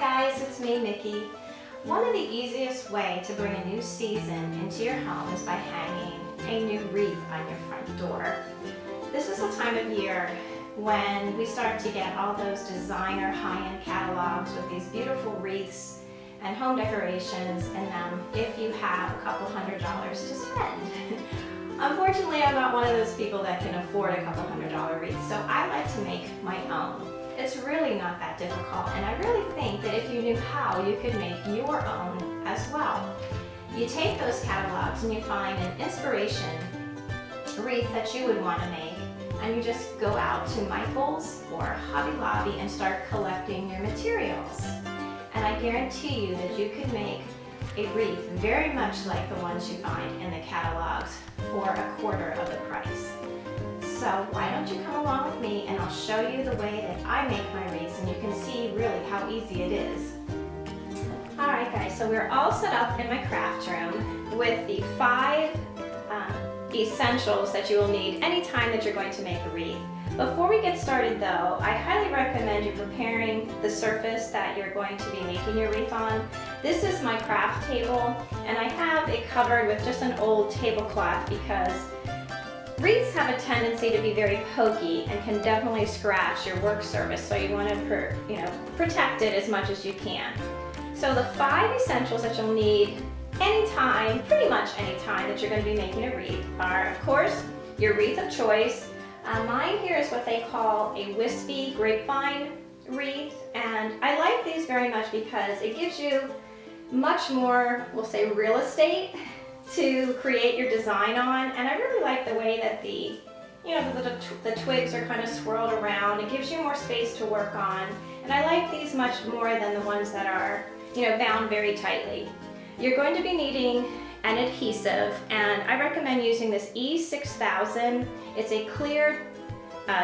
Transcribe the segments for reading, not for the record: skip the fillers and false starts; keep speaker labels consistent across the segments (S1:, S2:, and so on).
S1: guys, it's me, Mickey. One of the easiest way to bring a new season into your home is by hanging a new wreath on your front door. This is the time of year when we start to get all those designer high-end catalogs with these beautiful wreaths and home decorations in them if you have a couple $100s to spend. Unfortunately, I'm not one of those people that can afford a couple $100 wreaths, so I like to make my own. It's really not that difficult, and I really think that if you knew how, you could make your own as well. You take those catalogs and you find an inspiration wreath that you would want to make, and you just go out to Michael's or Hobby Lobby and start collecting your materials. And I guarantee you that you could make a wreath very much like the ones you find in the catalogs for a quarter of the price. So why don't you come along with me and I'll show you the way that I make my wreaths, and you can see really how easy it is. Alright guys, so we're all set up in my craft room with the 5 essentials that you will need anytime that you're going to make a wreath. Before we get started though, I highly recommend you preparing the surface that you're going to be making your wreath on. This is my craft table, and I have it covered with just an old tablecloth because wreaths have a tendency to be very pokey and can definitely scratch your work surface, so you want to protect it as much as you can. So the 5 essentials that you'll need anytime, pretty much any time that you're going to be making a wreath are, of course, your wreath of choice. Mine here is what they call a wispy grapevine wreath, and I like these very much because it gives you much more, we'll say, real estate to create your design on. And I really like the way that the twigs are kind of swirled around. It gives you more space to work on, and I like these much more than the ones that are bound very tightly. You're going to be needing an adhesive, and I recommend using this E6000. It's a clear,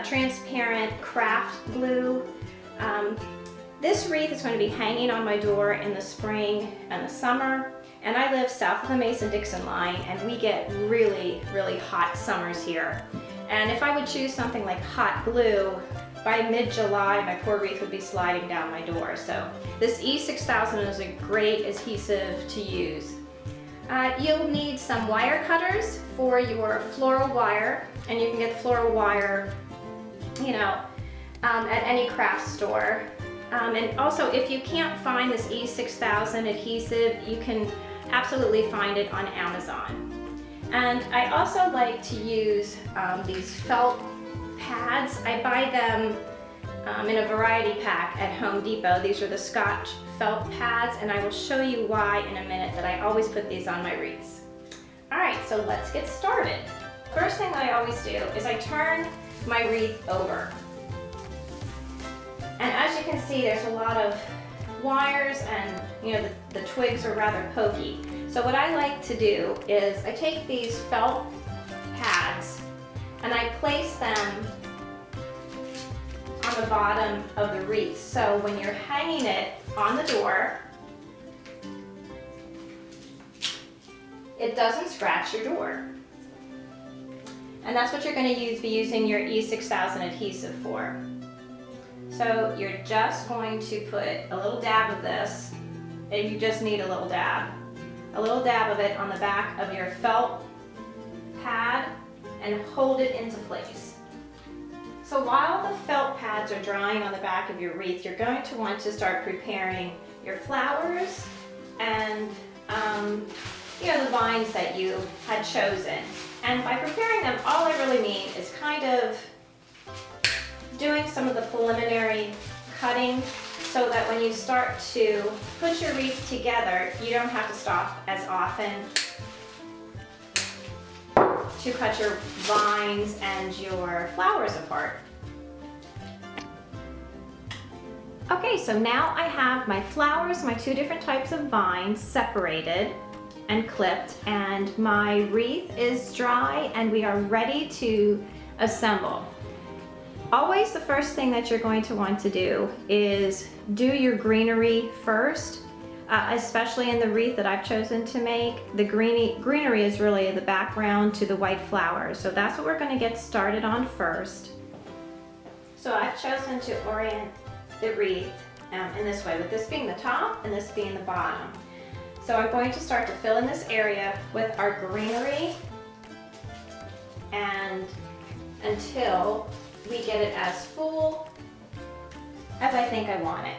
S1: transparent craft glue. This wreath is going to be hanging on my door in the spring and the summer, and I live south of the Mason-Dixon line, and we get really, really hot summers here. And if I would choose something like hot glue, by mid-July my poor wreath would be sliding down my door. So this E6000 is a great adhesive to use. You'll need some wire cutters for your floral wire, and you can get floral wire, at any craft store. And also, if you can't find this E6000 adhesive, you can absolutely find it on Amazon. And I also like to use these felt pads. I buy them in a variety pack at Home Depot. These are the Scotch felt pads, and I will show you why in a minute that I always put these on my wreaths. Alright, so let's get started. First thing that I always do is I turn my wreath over. And as you can see, there's a lot of wires, and the twigs are rather pokey. So what I like to do is I take these felt pads and I place them on the bottom of the wreath. So when you're hanging it on the door, it doesn't scratch your door. And that's what you're going to be using your E6000 adhesive for. So you're just going to put a little dab of this, and you just need a little dab of it on the back of your felt pad and hold it into place. So while the felt pads are drying on the back of your wreath, you're going to want to start preparing your flowers and the vines that you had chosen. And by preparing them, all I really mean is kind of doing some of the preliminary cutting, so that when you start to put your wreath together, you don't have to stop as often to cut your vines and your flowers apart. Okay, so now I have my flowers, my 2 different types of vines, separated and clipped, and my wreath is dry and we are ready to assemble. Always the first thing that you're going to want to do is do your greenery first, especially in the wreath that I've chosen to make. The greenery is really the background to the white flowers, so that's what we're going to get started on first. So I've chosen to orient the wreath in this way, with this being the top and this being the bottom. So I'm going to start to fill in this area with our greenery, and until we get it as full as I think I want it.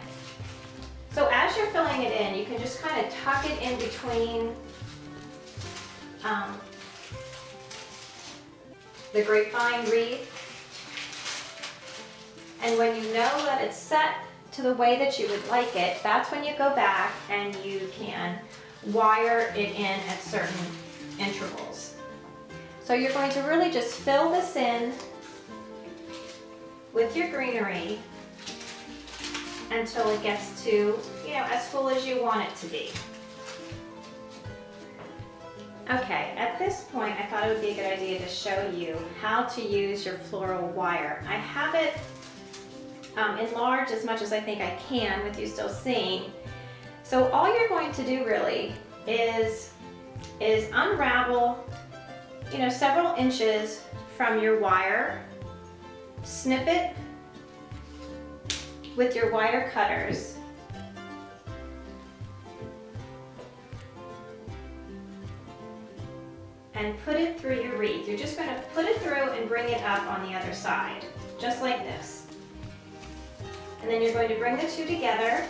S1: So as you're filling it in, you can just kind of tuck it in between the grapevine wreath. And when you know that it's set to the way that you would like it, that's when you go back and you can wire it in at certain intervals. So you're going to really just fill this in with your greenery until it gets to, as full as you want it to be. Okay, at this point I thought it would be a good idea to show you how to use your floral wire. I have it enlarged as much as I think I can with you still seeing. So all you're going to do really is unravel, several inches from your wire, snip it with your wire cutters, and put it through your wreath. You're just going to put it through and bring it up on the other side, just like this. And then you're going to bring the two together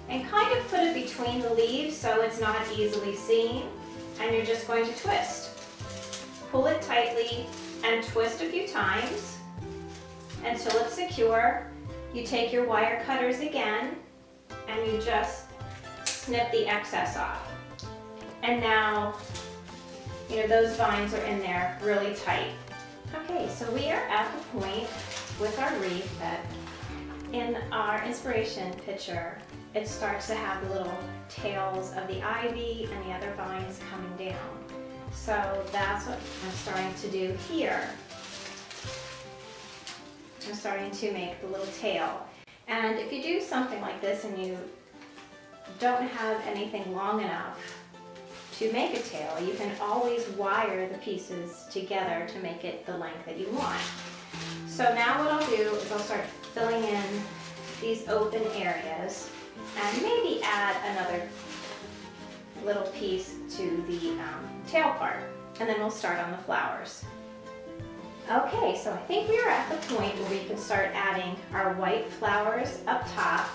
S1: and kind of put it between the leaves so it's not easily seen, and you're just going to twist. Pull it tightly and twist a few times until it's secure. You take your wire cutters again and you just snip the excess off. And now, those vines are in there really tight. Okay, so we are at the point with our wreath that in our inspiration picture, it starts to have the little tails of the ivy and the other vines coming down. So that's what I'm starting to do here. I'm starting to make the little tail. And if you do something like this and you don't have anything long enough to make a tail, you can always wire the pieces together to make it the length that you want. So now what I'll do is I'll start filling in these open areas and maybe add another little piece to the tail part, and then we'll start on the flowers. Okay, so I think we are at the point where we can start adding our white flowers up top.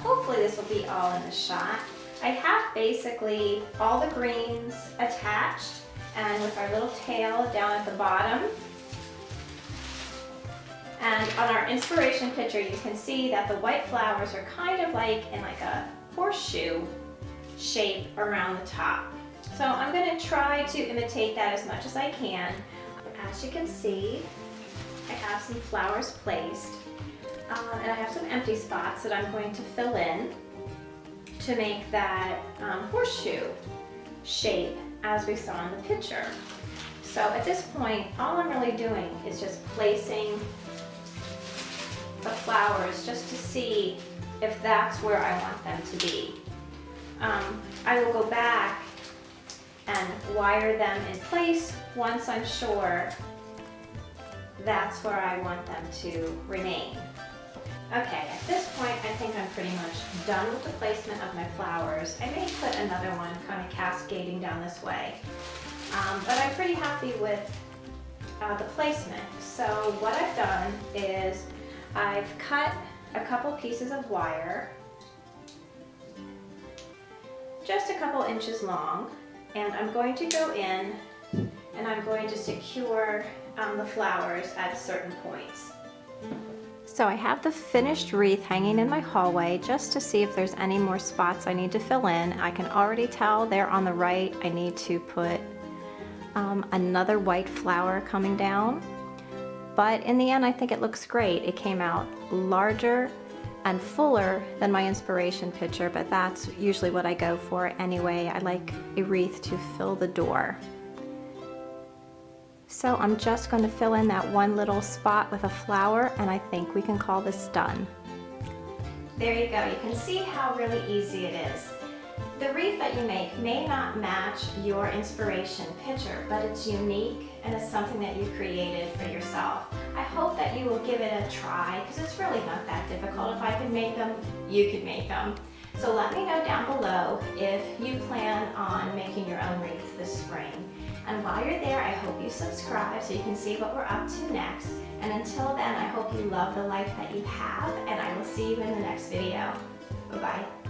S1: Hopefully this will be all in the shot. I have basically all the greens attached, and with our little tail down at the bottom. And on our inspiration picture, you can see that the white flowers are kind of like in like a horseshoe shape around the top. So I'm going to try to imitate that as much as I can. As you can see, I have some flowers placed, and I have some empty spots that I'm going to fill in to make that horseshoe shape as we saw in the picture. So at this point, all I'm really doing is just placing the flowers just to see if that's where I want them to be. I will go back and wire them in place once I'm sure that's where I want them to remain. Okay, at this point I think I'm pretty much done with the placement of my flowers. I may put another one kind of cascading down this way, but I'm pretty happy with the placement. So what I've done is I've cut a couple pieces of wire, just a couple inches long, and I'm going to go in and I'm going to secure the flowers at certain points. So I have the finished wreath hanging in my hallway just to see if there's any more spots I need to fill in. I can already tell there on the right I need to put another white flower coming down. But in the end I think it looks great. It came out larger and fuller than my inspiration picture, but that's usually what I go for anyway. I like a wreath to fill the door. So I'm just going to fill in that one little spot with a flower, and I think we can call this done. There you go. You can see how really easy it is. The wreath that you make may not match your inspiration picture, but it's unique and it's something that you created for yourself. I hope that you will give it a try because it's really not that difficult. If I could make them, you could make them. So let me know down below if you plan on making your own wreath this spring. And while you're there, I hope you subscribe so you can see what we're up to next. And until then, I hope you love the life that you have, and I will see you in the next video. Bye-bye.